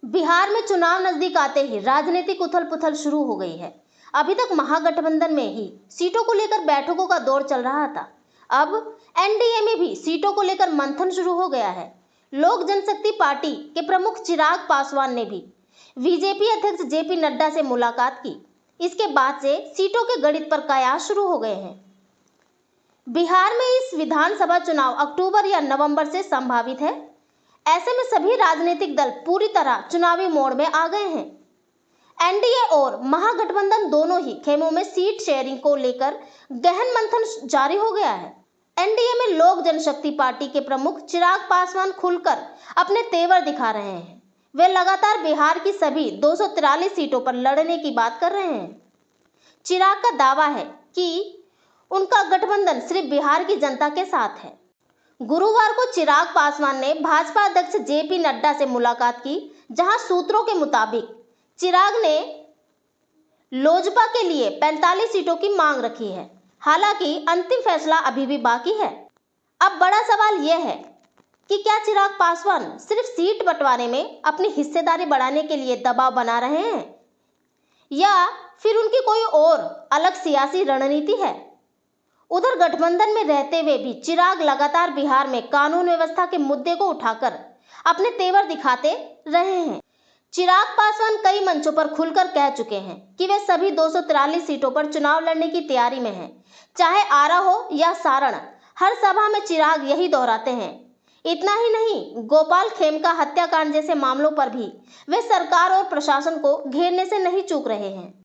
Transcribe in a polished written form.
बिहार में चुनाव नजदीक आते ही राजनीतिक उथल-पुथल शुरू हो गई है। अभी तक महागठबंधन में ही सीटों को लेकर बैठकों का दौर चल रहा था। अब एनडीए में भी सीटों को लेकर मंथन शुरू हो गया है। लोक जनशक्ति पार्टी के प्रमुख चिराग पासवान ने भी बीजेपी अध्यक्ष जेपी नड्डा से मुलाकात की। इसके बाद से सीटों के गणित पर कयास शुरू हो गए हैं। बिहार में इस विधानसभा चुनाव अक्टूबर या नवंबर से संभावित है। ऐसे में सभी राजनीतिक दल पूरी तरह चुनावी मोड में आ गए हैं। एनडीए और महागठबंधन दोनों ही खेमों में सीट शेयरिंग को लेकर गहन मंथन जारी हो गया है। एनडीए में लोक जनशक्ति पार्टी के प्रमुख चिराग पासवान खुलकर अपने तेवर दिखा रहे हैं। वे लगातार बिहार की सभी 243 सीटों पर लड़ने की बात कर रहे हैं। चिराग का दावा है कि उनका गठबंधन सिर्फ बिहार की जनता के साथ है। गुरुवार को चिराग पासवान ने भाजपा अध्यक्ष जेपी नड्डा से मुलाकात की, जहां सूत्रों के मुताबिक चिराग ने लोजपा के लिए 45 सीटों की मांग रखी है। हालांकि अंतिम फैसला अभी भी बाकी है। अब बड़ा सवाल यह है कि क्या चिराग पासवान सिर्फ सीट बंटवारे में अपनी हिस्सेदारी बढ़ाने के लिए दबाव बना रहे हैं, या फिर उनकी कोई और अलग सियासी रणनीति है। उधर गठबंधन में रहते हुए भी चिराग लगातार बिहार में कानून व्यवस्था के मुद्दे को उठाकर अपने तेवर दिखाते रहे हैं। चिराग पासवान कई मंचों पर खुलकर कह चुके हैं कि वे सभी 243 सीटों पर चुनाव लड़ने की तैयारी में हैं, चाहे आरा हो या सारण। हर सभा में चिराग यही दोहराते हैं। इतना ही नहीं, गोपाल खेमका हत्याकांड जैसे मामलों पर भी वे सरकार और प्रशासन को घेरने से नहीं चूक रहे हैं।